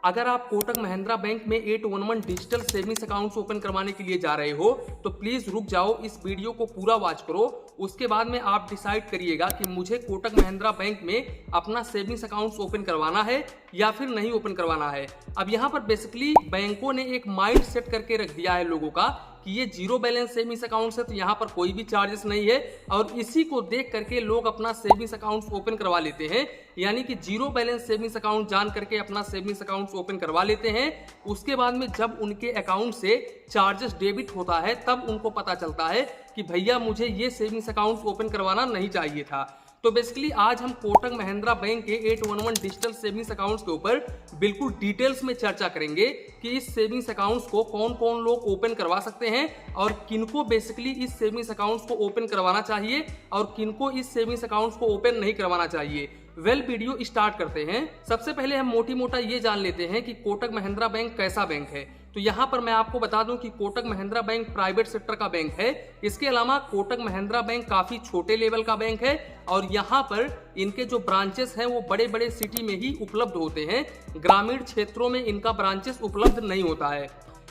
अगर आप कोटक महिंद्रा बैंक में 811 डिजिटल सेविंग्स अकाउंट्स ओपन करवाने के लिए जा रहे हो तो प्लीज रुक जाओ, इस वीडियो को पूरा वॉच करो। उसके बाद में आप डिसाइड करिएगा कि मुझे कोटक महिंद्रा बैंक में अपना सेविंग्स अकाउंट्स ओपन करवाना है या फिर नहीं ओपन करवाना है। अब यहाँ पर बेसिकली बैंकों ने एक माइंड सेट करके रख दिया है लोगों का कि ये जीरो बैलेंस सेविंग्स अकाउंट है तो यहाँ पर कोई भी चार्जेस नहीं है, और इसी को देख करके लोग अपना सेविंग्स अकाउंट ओपन करवा लेते हैं। यानी कि जीरो बैलेंस सेविंग्स अकाउंट जान करके अपना सेविंग्स अकाउंट ओपन करवा लेते हैं। उसके बाद में जब उनके अकाउंट से चार्जेस डेबिट होता है तब उनको पता चलता है कि भैया मुझे ये सेविंग्स अकाउंट ओपन करवाना नहीं चाहिए था। तो बेसिकली आज हम कोटक महिंद्रा बैंक के 811 डिजिटल सेविंग्स अकाउंट्स के ऊपर बिल्कुल डिटेल्स में चर्चा करेंगे कि इस सेविंग्स अकाउंट्स को कौन कौन लोग ओपन करवा सकते हैं और किनको बेसिकली इस सेविंग्स अकाउंट्स को ओपन करवाना चाहिए और किनको इस सेविंग्स अकाउंट्स को ओपन नहीं करवाना चाहिए। वीडियो स्टार्ट करते हैं। सबसे पहले हम मोटी मोटा ये जान लेते हैं कि कोटक महिंद्रा बैंक कैसा बैंक है। तो यहाँ पर मैं आपको बता दूं कि Kotak Mahindra bank private sector का बैंक है। इसके अलावा कोटक महिंद्रा बैंक काफी छोटे लेवल का बैंक है और यहाँ पर इनके जो ब्रांचेस हैं वो बड़े बड़े सिटी में ही उपलब्ध होते हैं, ग्रामीण क्षेत्रों में इनका ब्रांचेस उपलब्ध नहीं होता है।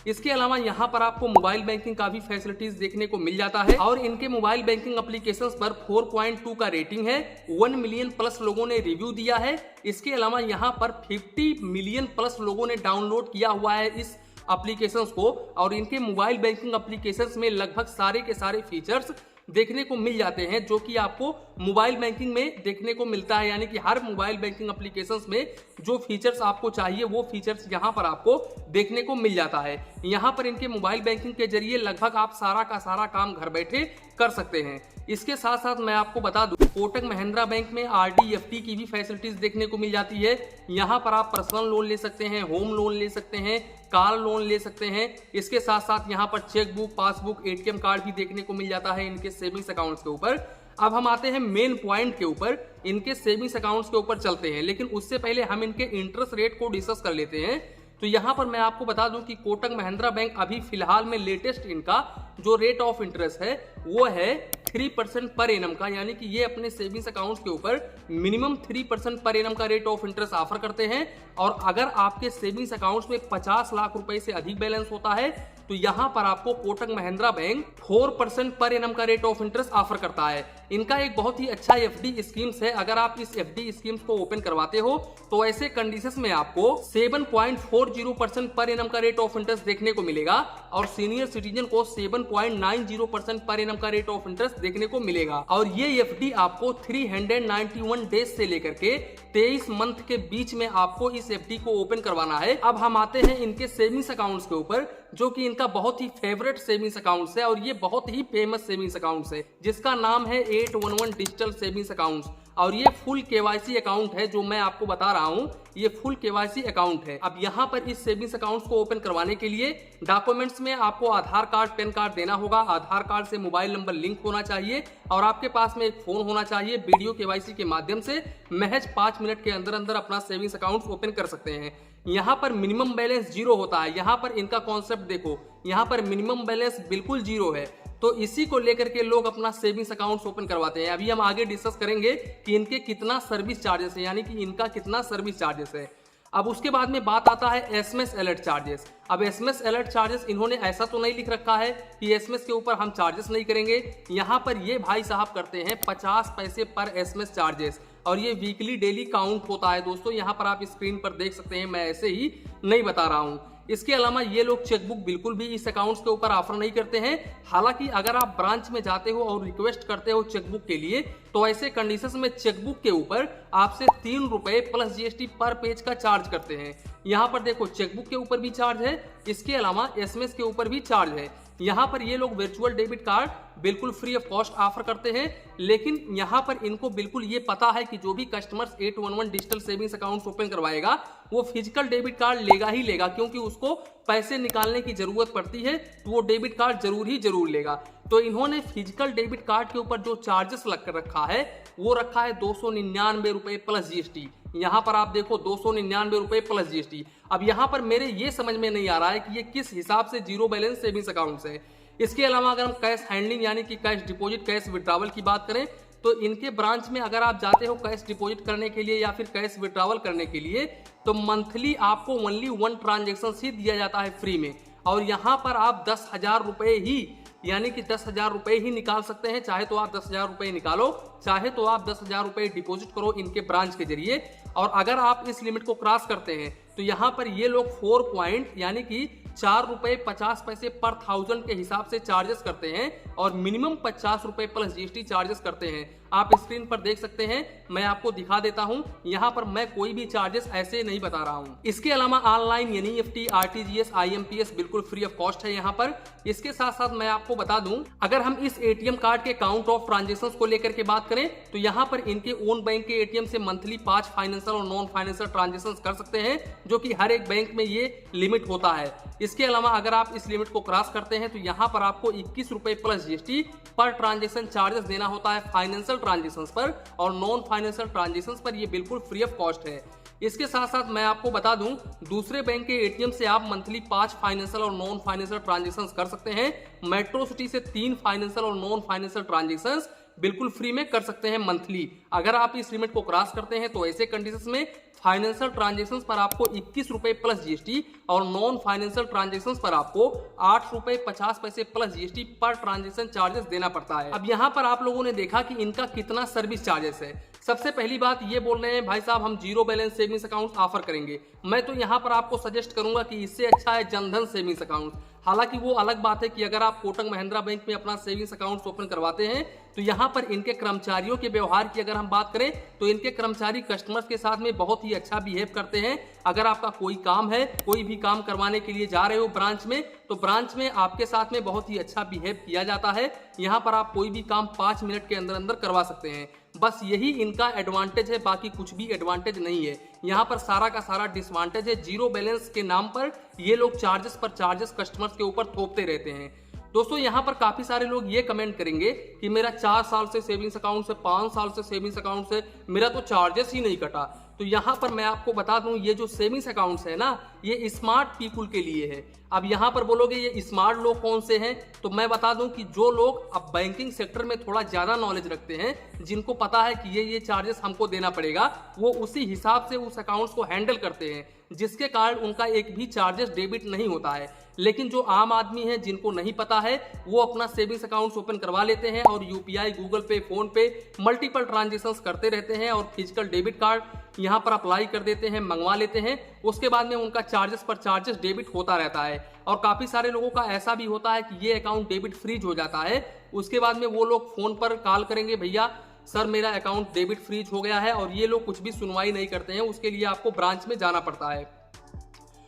इसके अलावा यहाँ पर आपको मोबाइल बैंकिंग का भी फैसिलिटीज देखने को मिल जाता है और इनके मोबाइल बैंकिंग एप्लीकेशंस पर 4.2 का रेटिंग है। 1 मिलियन प्लस लोगों ने रिव्यू दिया है। इसके अलावा यहाँ पर 50 मिलियन प्लस लोगों ने डाउनलोड किया हुआ है इस एप्लीकेशंस को, और इनके मोबाइल बैंकिंग एप्लीकेशंस में लगभग सारे के सारे फीचर्स देखने को मिल जाते हैं जो कि आपको मोबाइल बैंकिंग में देखने को मिलता है। यानी कि हर मोबाइल बैंकिंग एप्लीकेशंस में जो फीचर्स आपको चाहिए वो फीचर्स यहाँ पर आपको देखने को मिल जाता है। यहाँ पर इनके मोबाइल बैंकिंग के जरिए लगभग आप सारा का सारा काम घर बैठे कर सकते हैं। इसके साथ साथ मैं आपको बता दूं कोटक महिंद्रा बैंक में आरडी एफडी की भी फैसिलिटीज देखने को मिल जाती है। यहाँ पर आप पर्सनल लोन ले सकते हैं, होम लोन ले सकते हैं, कार लोन ले सकते हैं। इसके साथ साथ यहाँ पर चेकबुक, पासबुक, एटीएम कार्ड भी देखने को मिल जाता है इनके सेविंग्स अकाउंट्स के ऊपर। अब हम आते हैं मेन पॉइंट के ऊपर, इनके सेविंग्स अकाउंट्स के ऊपर चलते हैं, लेकिन उससे पहले हम इनके इंटरेस्ट रेट को डिस्कस कर लेते हैं। तो यहाँ पर मैं आपको बता दूं कि कोटक महिंद्रा बैंक अभी फिलहाल में लेटेस्ट इनका जो रेट ऑफ इंटरेस्ट है वो है 3% पर एनम का। यानी कि ये अपने सेविंग्स अकाउंट्स के ऊपर मिनिमम 3% पर एनम का रेट ऑफ इंटरेस्ट ऑफर करते हैं। और अगर आपके सेविंग्स अकाउंट्स में 50 लाख रुपए से अधिक बैलेंस होता है तो यहाँ पर आपको Kotak Mahindra bank 4% per annum का रेट ऑफ इंटरेस्ट ऑफर करता है। इनका एक बहुत ही अच्छा एफडी स्कीम्स है। अगर आप इस एफडी स्कीम्स को ओपन करवाते हो तो ऐसे कंडीशंस में आपको 7.40% पर एनम का रेट ऑफ इंटरेस्ट देखने को मिलेगा और सीनियर सिटीजन को 7.90% पर एनम का रेट ऑफ इंटरेस्ट देखने को मिलेगा। और ये एफडी आपको 391 डेज से लेकर के 23 मंथ के बीच में आपको इस एफडी को ओपन करवाना है। अब हम आते हैं इनके सेविंग्स अकाउंट्स के ऊपर, जो कि इनका बहुत ही फेवरेट सेविंग्स अकाउंट्स है और ये बहुत ही फेमस सेविंग्स अकाउंट्स है जिसका नाम है 811 डिजिटल सेविंग्स अकाउंट्स। और ये फुल केवाईसी अकाउंट है जो मैं आपको बता रहा हूं, ये फुल केवाईसी अकाउंट है। अब यहाँ पर इस सेविंग्स अकाउंट्स को ओपन करवाने के लिए डॉक्यूमेंट्स में आपको आधार कार्ड, पैन कार्ड देना होगा। आधार कार्ड से मोबाइल नंबर लिंक होना चाहिए और आपके पास में एक फोन होना चाहिए। वीडियो केवाईसी के माध्यम से महज 5 मिनट के अंदर अंदर अपना सेविंग्स अकाउंट ओपन कर सकते हैं। यहाँ पर मिनिमम बैलेंस जीरो होता है। यहाँ पर इनका कॉन्सेप्ट देखो, यहाँ पर मिनिमम बैलेंस बिल्कुल जीरो है, तो इसी को लेकर के लोग अपना सेविंग्स अकाउंट ओपन करवाते हैं। अभी हम आगे डिस्कस करेंगे कि इनके कितना सर्विस चार्जेस है, यानी कि इनका कितना सर्विस चार्जेस है। अब उसके बाद में बात आता है एसएमएस अलर्ट चार्जेस। अब एसएमएस अलर्ट चार्जेस इन्होंने ऐसा तो नहीं लिख रखा है कि एसएमएस के ऊपर हम चार्जेस नहीं करेंगे। यहाँ पर ये भाई साहब करते हैं 50 पैसे पर एसएमएस चार्जेस और ये वीकली डेली काउंट होता है। दोस्तों यहाँ पर आप स्क्रीन पर देख सकते हैं, मैं ऐसे ही नहीं बता रहा हूँ। इसके अलावा ये लोग चेकबुक बिल्कुल भी इस अकाउंट्स के ऊपर ऑफर नहीं करते हैं। हालांकि अगर आप ब्रांच में जाते हो और रिक्वेस्ट करते हो चेकबुक के लिए तो ऐसे कंडीशंस में चेकबुक के ऊपर आपसे 3 रुपए प्लस जीएसटी पर पेज का चार्ज करते हैं। यहाँ पर देखो चेकबुक के ऊपर भी चार्ज है, इसके अलावा एसएमएस के ऊपर भी चार्ज है। यहाँ पर ये लोग वर्चुअल डेबिट कार्ड बिल्कुल फ्री ऑफ कॉस्ट ऑफर करते हैं, लेकिन यहाँ पर इनको बिल्कुल ये पता है कि जो भी customers 811 digital savings account open करवाएगा वो फिजिकल डेबिट कार्ड लेगा ही लेगा, क्योंकि उसको पैसे निकालने की जरूरत पड़ती है तो वो डेबिट कार्ड जरूर लेगा। तो इन्होंने फिजिकल डेबिट कार्ड के ऊपर जो चार्जेस लग कर रखा है वो रखा है 299 रुपए प्लस जीएसटी। यहाँ पर आप देखो 299 रुपए प्लस जीएसटी। अब यहाँ पर मेरे ये समझ में नहीं आ रहा है कि ये किस हिसाब से जीरो बैलेंस सेविंग्स अकाउंट्स है। इसके अलावा अगर हम कैश हैंडलिंग यानी कि कैश डिपॉजिट, कैश विड्रॉवल की बात करें तो इनके ब्रांच में अगर आप जाते हो कैश डिपॉजिट करने के लिए या फिर कैश विड्रॉवल करने के लिए, तो मंथली आपको ओनली 1 ट्रांजेक्शन ही दिया जाता है फ्री में। और यहाँ पर आप 10,000 रुपए ही, यानी कि 10,000 रुपए ही निकाल सकते हैं। चाहे तो आप 10,000 रुपए निकालो, चाहे तो आप 10,000 रुपए डिपॉजिट करो इनके ब्रांच के जरिए। और अगर आप इस लिमिट को क्रॉस करते हैं तो यहाँ पर ये लोग 4 पॉइंट यानी कि 4 रुपए 50 पैसे पर 1000 के हिसाब से चार्जेस करते हैं और मिनिमम 50 रुपए प्लस जीएसटी चार्जेस करते हैं। आप स्क्रीन पर देख सकते हैं, मैं आपको दिखा देता हूं। यहाँ पर मैं कोई भी चार्जेस ऐसे नहीं बता रहा हूं। इसके अलावा ऑनलाइन एनईएफटी, आरटीजीएस, आईएमपीएस बिल्कुल फ्री ऑफ कॉस्ट है यहाँ पर। इसके साथ साथ मैं आपको बता दूं, अगर हम इस एटीएम कार्ड के काउंट ऑफ ट्रांजेक्शन को लेकर के बात करें तो यहाँ पर इनके ओन बैंक के एटीएम से मंथली 5 फाइनेंशियल और नॉन फाइनेंशियल ट्रांजेक्शन कर सकते हैं, जो कि हर एक बैंक में ये लिमिट होता है। इसके अलावा अगर आप इस लिमिट को क्रॉस करते हैं तो यहाँ पर आपको 21 रुपए plus GST per transaction charges देना होता है फाइनेंशियल ट्रांजेक्शंस पर, और नॉन फाइनेंशियल ट्रांजेक्शंस पर ये बिल्कुल फ्री ऑफ कॉस्ट है। इसके साथ साथ मैं आपको बता दूं, दूसरे बैंक के एटीएम से आप मंथली 5 फाइनेंशियल और नॉन फाइनेंशियल ट्रांजेक्शंस कर सकते हैं। मेट्रो सिटी से 3 फाइनेंशियल और नॉन फाइनेंशियल ट्रांजेक्शंस बिल्कुल फ्री में कर सकते हैं मंथली। अगर आप इस लिमिट को क्रॉस करते हैं तो ऐसे कंडीशंस में फाइनेंशियल ट्रांजेक्शंस पर आपको 21 रुपए प्लस जीएसटी और नॉन फाइनेंशियल ट्रांजेक्शंस पर आपको 8 रुपए 50 पैसे plus GST per transaction charges देना पड़ता है। अब यहाँ पर आप लोगों ने देखा कि इनका कितना सर्विस चार्जेस है। सबसे पहली बात ये बोल रहे हैं भाई साहब हम zero balance savings account offer करेंगे। मैं तो यहाँ पर आपको सजेस्ट करूंगा कि इससे अच्छा है जनधन सेविंग्स अकाउंट। हालांकि वो अलग बात है कि अगर आप कोटक महिंद्रा बैंक में अपना सेविंग्स अकाउंट ओपन करवाते हैं तो यहाँ पर इनके कर्मचारियों के व्यवहार की अगर हम बात करें तो इनके कर्मचारी कस्टमर्स के साथ में बहुत ही अच्छा बिहेव करते हैं। अगर आपका कोई काम है, कोई भी काम करवाने के लिए जा रहे हो ब्रांच में, तो ब्रांच में आपके साथ में बहुत ही अच्छा बिहेव किया जाता है। यहाँ पर आप कोई भी काम 5 मिनट के अंदर अंदर करवा सकते हैं। बस यही इनका एडवांटेज है, बाकी कुछ भी एडवांटेज नहीं है। यहाँ पर सारा का सारा डिसवांटेज है। जीरो बैलेंस के नाम पर ये लोग चार्जेस पर चार्जेस कस्टमर्स के ऊपर थोपते रहते हैं। दोस्तों यहाँ पर काफी सारे लोग ये कमेंट करेंगे कि मेरा 4 साल से सेविंग्स अकाउंट से, 5 साल से सेविंग्स अकाउंट से मेरा तो चार्जेस ही नहीं कटा। तो यहाँ पर मैं आपको बता दूं, ये जो सेविंग्स अकाउंट्स है ना, ये स्मार्ट पीपुल के लिए है। अब यहाँ पर बोलोगे ये स्मार्ट लोग कौन से हैं, तो मैं बता दूं कि जो लोग अब बैंकिंग सेक्टर में थोड़ा ज्यादा नॉलेज रखते हैं, जिनको पता है कि ये चार्जेस हमको देना पड़ेगा, वो उसी हिसाब से उस अकाउंट्स को हैंडल करते हैं, जिसके कारण उनका एक भी चार्जेस डेबिट नहीं होता है। लेकिन जो आम आदमी है, जिनको नहीं पता है, वो अपना सेविंग्स अकाउंट ओपन करवा लेते हैं और यूपीआई, गूगल पे, फोन पे मल्टीपल ट्रांजेक्शंस करते रहते हैं और फिजिकल डेबिट कार्ड यहाँ पर अप्लाई कर देते हैं, मंगवा लेते हैं। उसके बाद में उनका चार्जेस पर चार्जेस डेबिट होता रहता है। और काफी सारे लोगों का ऐसा भी होता है कि ये अकाउंट डेबिट फ्रीज हो जाता है। उसके बाद में वो लोग फोन पर कॉल करेंगे, भैया सर मेरा अकाउंट डेबिट फ्रीज हो गया है, और ये लोग कुछ भी सुनवाई नहीं करते हैं। उसके लिए आपको ब्रांच में जाना पड़ता है।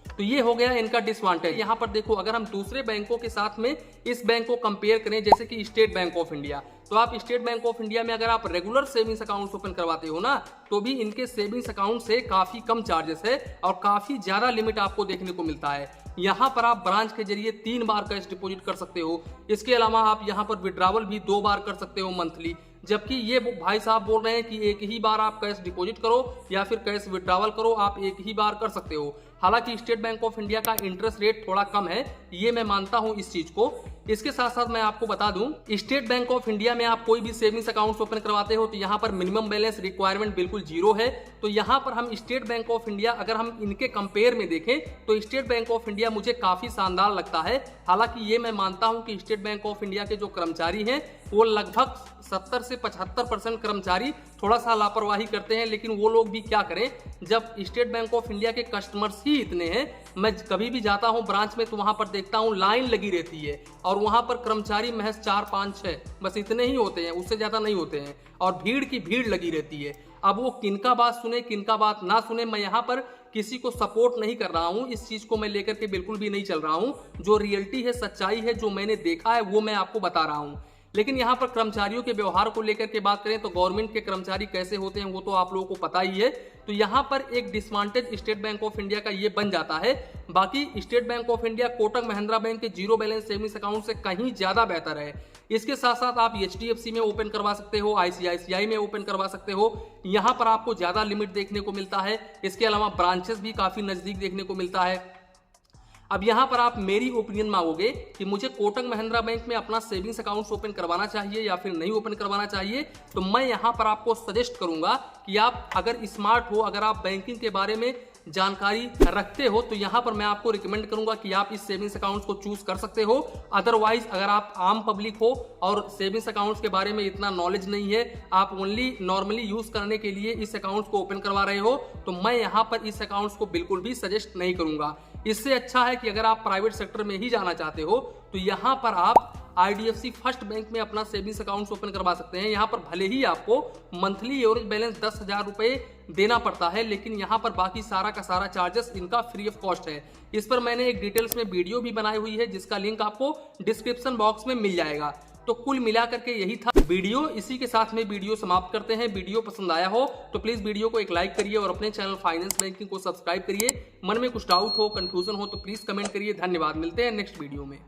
तो ये हो गया इनका डिसवांटेज। यहाँ पर देखो, अगर हम दूसरे बैंकों के साथ में इस बैंक को कंपेयर करें, जैसे कि स्टेट बैंक ऑफ इंडिया, तो आप स्टेट बैंक ऑफ इंडिया में अगर आप रेगुलर सेविंग्स अकाउंट ओपन करवाते हो ना, तो भी इनके सेविंग्स अकाउंट से काफी कम चार्जेस है और काफी ज्यादा लिमिट आपको देखने को मिलता है। यहाँ पर आप ब्रांच के जरिए 3 बार कैश डिपॉजिट कर सकते हो। इसके अलावा आप यहाँ पर विड्रावल भी 2 बार कर सकते हो मंथली। जबकि ये भाई साहब बोल रहे हैं कि एक ही बार आप कैश डिपॉजिट करो या फिर कैश विड्रावल करो, आप एक ही बार कर सकते हो। हालांकि स्टेट बैंक ऑफ इंडिया का इंटरेस्ट रेट थोड़ा कम है, ये मैं मानता हूं इस चीज को। इसके साथ साथ मैं आपको बता दूं, स्टेट बैंक ऑफ इंडिया में आप कोई भी सेविंग्स अकाउंट ओपन करवाते हो तो यहाँ पर मिनिमम बैलेंस रिक्वायरमेंट बिल्कुल 0 है। तो यहाँ पर हम स्टेट बैंक ऑफ इंडिया, अगर हम इनके कंपेयर में देखें तो स्टेट बैंक ऑफ इंडिया मुझे काफी शानदार लगता है। हालांकि ये मैं मानता हूं कि स्टेट बैंक ऑफ इंडिया के जो कर्मचारी हैं वो लगभग 70 से 75% कर्मचारी थोड़ा सा लापरवाही करते हैं। लेकिन वो लोग भी क्या करें, जब स्टेट बैंक ऑफ इंडिया के कस्टमर्स ही इतने हैं, मैं कभी भी जाता हूं ब्रांच में तो वहां पर देखता हूं लाइन लगी रहती है और वहां पर कर्मचारी महज 4, 5, 6 बस इतने ही होते हैं, उससे ज्यादा नहीं होते हैं, और भीड़ की भीड़ लगी रहती है। अब वो किनका बात सुने किनका बात ना सुने, मैं यहाँ पर किसी को सपोर्ट नहीं कर रहा हूँ, इस चीज को मैं लेकर के बिल्कुल भी नहीं चल रहा हूँ। जो रियलिटी है, सच्चाई है, जो मैंने देखा है वो मैं आपको बता रहा हूँ। लेकिन यहाँ पर कर्मचारियों के व्यवहार को लेकर के बात करें तो गवर्नमेंट के कर्मचारी कैसे होते हैं वो तो आप लोगों को पता ही है। तो यहाँ पर एक disadvantage state bank of India का ये बन जाता है। बाकी state bank of India Kotak Mahindra bank के जीरो बैलेंस सेविंग्स अकाउंट से कहीं ज्यादा बेहतर है। इसके साथ साथ आप HDFC में ओपन करवा सकते हो, ICICI में ओपन करवा सकते हो। यहाँ पर आपको ज्यादा लिमिट देखने को मिलता है। इसके अलावा ब्रांचेस भी काफी नजदीक देखने को मिलता है। अब यहाँ पर आप मेरी ओपिनियन मांगोगे कि मुझे कोटक महिंद्रा बैंक में अपना सेविंग्स अकाउंट ओपन करवाना चाहिए या फिर नहीं ओपन करवाना चाहिए। तो मैं यहाँ पर आपको सजेस्ट करूंगा कि आप अगर स्मार्ट हो, अगर आप बैंकिंग के बारे में जानकारी रखते हो, तो यहाँ पर मैं आपको रिकमेंड करूंगा कि आप इस सेविंग्स अकाउंट्स को चूज कर सकते हो। अदरवाइज अगर आप आम पब्लिक हो और सेविंग्स अकाउंट्स के बारे में इतना नॉलेज नहीं है, आप ओनली नॉर्मली यूज करने के लिए इस अकाउंट्स को ओपन करवा रहे हो, तो मैं यहाँ पर इस अकाउंट्स को बिल्कुल भी सजेस्ट नहीं करूंगा। इससे अच्छा है कि अगर आप प्राइवेट सेक्टर में ही जाना चाहते हो तो यहाँ पर आप IDFC फर्स्ट बैंक में अपना सेविंग्स अकाउंट ओपन करवा सकते हैं। यहाँ पर भले ही आपको मंथली एवरेज बैलेंस 10,000 रुपए देना पड़ता है, लेकिन यहाँ पर बाकी सारा का सारा चार्जेस इनका फ्री ऑफ कॉस्ट है। इस पर मैंने एक डिटेल्स में वीडियो भी बनाई हुई है जिसका लिंक आपको डिस्क्रिप्शन बॉक्स में मिल जाएगा। तो कुल मिलाकर के यही था वीडियो। इसी के साथ में वीडियो समाप्त करते हैं। वीडियो पसंद आया हो तो प्लीज वीडियो को एक लाइक करिए और अपने चैनल फाइनेंस बैंकिंग को सब्सक्राइब करिए। मन में कुछ डाउट हो, कंफ्यूजन हो तो प्लीज कमेंट करिए। धन्यवाद, मिलते हैं नेक्स्ट वीडियो में।